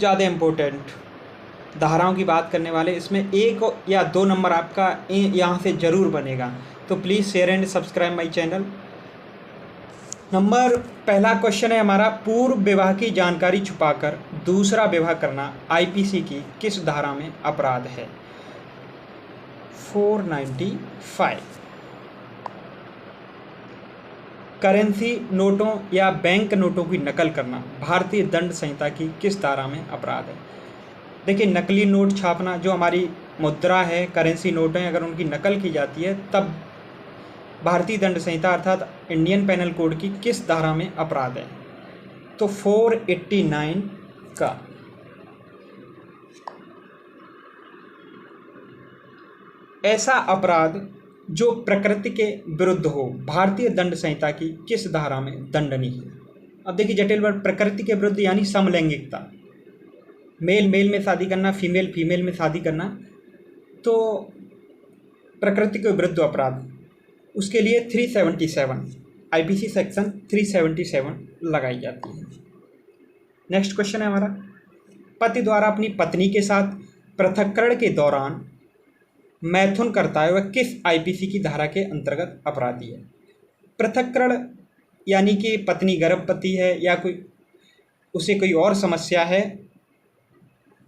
ज़्यादा इम्पोर्टेंट धाराओं की बात करने वाले, इसमें 1 या 2 नंबर आपका यहाँ से ज़रूर बनेगा, तो please share and subscribe my channel. पहला क्वेश्चन है हमारा, पूर्व विवाह की जानकारी छुपाकर दूसरा विवाह करना आईपीसी की किस धारा में अपराध है? 495। करेंसी नोटों या बैंक नोटों की नकल करना भारतीय दंड संहिता की किस धारा में अपराध है? देखिए, नकली नोट छापना, जो हमारी मुद्रा है, करेंसी नोट हैं, अगर उनकी नकल की जाती है तब भारतीय दंड संहिता अर्थात इंडियन पेनल कोड की किस धारा में अपराध है? तो 489 का। ऐसा अपराध जो प्रकृति के विरुद्ध हो भारतीय दंड संहिता की किस धारा में दंडनीय है? अब देखिए जटिल वर्ड, प्रकृति के विरुद्ध यानी समलैंगिकता, मेल मेल में शादी करना, फीमेल फीमेल में शादी करना, तो प्रकृति के विरुद्ध अपराध, उसके लिए 377 आईपीसी सेक्शन 377 लगाई जाती है। नेक्स्ट क्वेश्चन है हमारा, पति द्वारा अपनी पत्नी के साथ पृथक्करण के दौरान मैथुन करता है वह किस आईपीसी की धारा के अंतर्गत अपराधी है? पृथक्करण यानी कि पत्नी गर्भवती है या उसे कोई और समस्या है,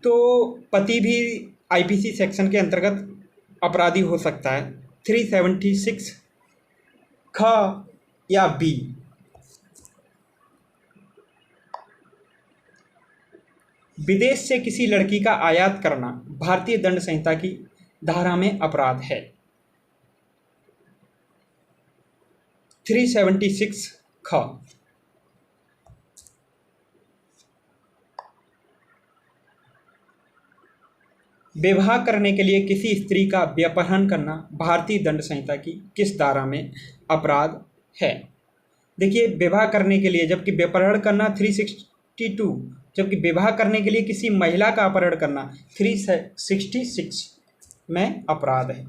तो पति भी आईपीसी सेक्शन के अंतर्गत अपराधी हो सकता है। 376 ख या बी। विदेश से किसी लड़की का आयात करना भारतीय दंड संहिता की धारा में अपराध है। 376 ख। विवाह करने के लिए किसी स्त्री का व्यपहरण करना भारतीय दंड संहिता की किस धारा में अपराध है? देखिए, विवाह करने के लिए, जबकि व्यपहरण करना 362, जबकि विवाह करने के लिए किसी महिला का अपहरण करना 366 में अपराध है।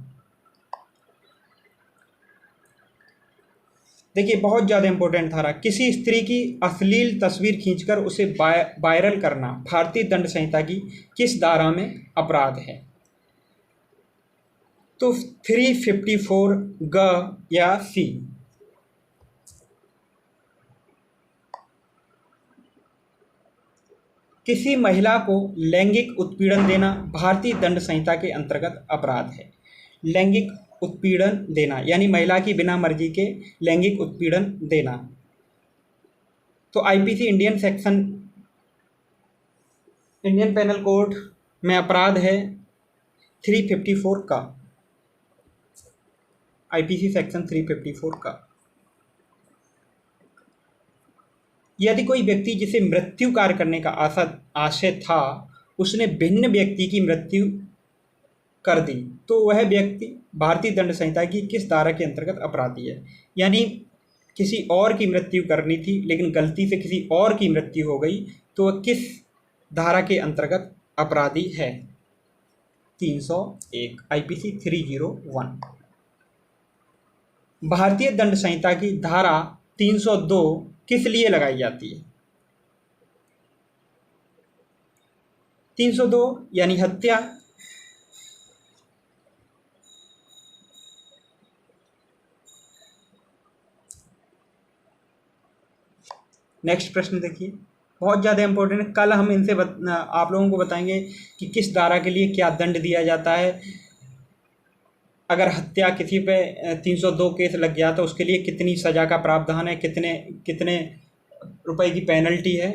देखिए, बहुत ज़्यादा इंपॉर्टेंट धारा, किसी स्त्री की अश्लील तस्वीर खींचकर उसे वायरल करना भारतीय दंड संहिता की किस धारा में अपराध है? तो 354 ग या सी। किसी महिला को लैंगिक उत्पीड़न देना भारतीय दंड संहिता के अंतर्गत अपराध है। लैंगिक उत्पीड़न देना यानी महिला की बिना मर्जी के लैंगिक उत्पीड़न देना, तो आईपीसी इंडियन पेनल कोड में अपराध है 354 का, आईपीसी सेक्शन 354 का। यदि कोई व्यक्ति जिसे मृत्यु कार्य करने का आशय था उसने भिन्न व्यक्ति की मृत्यु कर दी, तो वह व्यक्ति भारतीय दंड संहिता की किस धारा के अंतर्गत अपराधी है? यानी किसी और की मृत्यु करनी थी लेकिन गलती से किसी और की मृत्यु हो गई, तो वह किस धारा के अंतर्गत अपराधी है? 301 आईपीसी 301। भारतीय दंड संहिता की धारा 302 किस लिए लगाई जाती है? 302 यानी हत्या। नेक्स्ट प्रश्न देखिए, बहुत ज़्यादा इंपॉर्टेंट है। कल हम इनसे आप लोगों को बताएंगे कि किस धारा के लिए क्या दंड दिया जाता है। अगर हत्या किसी पे 302 केस लग गया तो उसके लिए कितनी सज़ा का प्रावधान है, कितने रुपए की पेनल्टी है,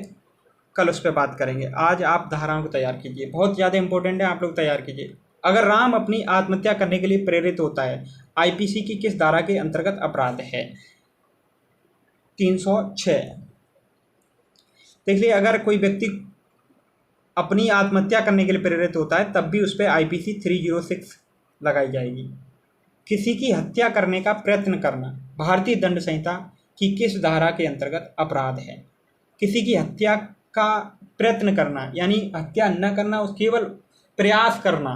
कल उस पर बात करेंगे। आज आप धाराओं को तैयार कीजिए, बहुत ज़्यादा इंपॉर्टेंट है, आप लोग तैयार कीजिए। अगर राम अपनी आत्महत्या करने के लिए प्रेरित होता है, आईपीसी की किस धारा के अंतर्गत अपराध है? 306। देखिए, अगर कोई व्यक्ति अपनी आत्महत्या करने के लिए प्रेरित होता है तब भी उस पर आईपीसी 306 लगाई जाएगी। किसी की हत्या करने का प्रयत्न करना भारतीय दंड संहिता की किस धारा के अंतर्गत अपराध है? किसी की हत्या का प्रयत्न करना यानी हत्या न करना, उस केवल प्रयास करना,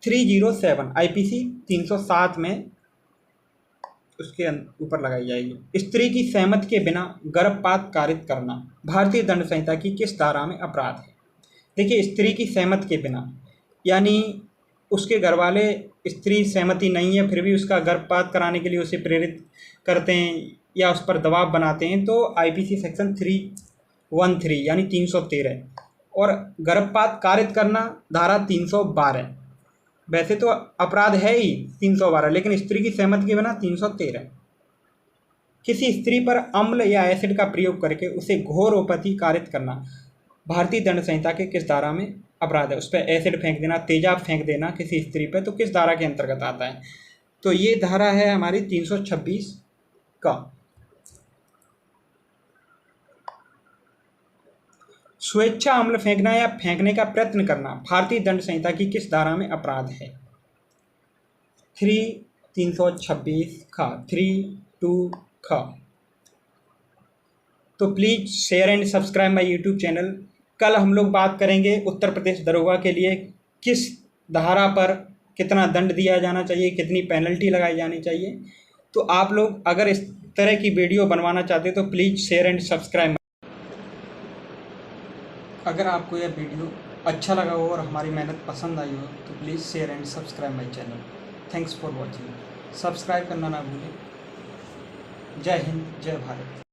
307 आईपीसी 307 में उसके ऊपर लगाई जाएगी। स्त्री की सहमति के बिना गर्भपात कारित करना भारतीय दंड संहिता की किस धारा में अपराध है? देखिए, स्त्री की सहमति के बिना यानी उसके घर वाले स्त्री सहमति नहीं है फिर भी उसका गर्भपात कराने के लिए उसे प्रेरित करते हैं या उस पर दबाव बनाते हैं तो आईपीसी सेक्शन 313 यानी 313, और गर्भपात कारित करना धारा 312। वैसे तो अपराध है ही 312, लेकिन स्त्री की सहमति के बिना 313। किसी स्त्री पर अम्ल या एसिड का प्रयोग करके उसे घोरोपति कारित करना भारतीय दंड संहिता के किस धारा में अपराध है? उस पर एसिड फेंक देना, तेजाब फेंक देना किसी स्त्री पर, तो किस धारा के अंतर्गत आता है? तो ये धारा है हमारी 326 का। स्वेच्छा अम्ल फेंकना या फेंकने का प्रयत्न करना भारतीय दंड संहिता की किस धारा में अपराध है? 326 का 32 का। तो please share and subscribe my YouTube channel. कल हम लोग बात करेंगे उत्तर प्रदेश दरोगा के लिए किस धारा पर कितना दंड दिया जाना चाहिए, कितनी पेनल्टी लगाई जानी चाहिए। तो आप लोग अगर इस तरह की वीडियो बनवाना चाहते हो तो प्लीज़ शेयर एंड सब्सक्राइब। अगर आपको यह वीडियो अच्छा लगा हो और हमारी मेहनत पसंद आई हो तो please share and subscribe my channel. Thanks for watching. Subscribe करना ना भूलें। जय हिंद, जय भारत।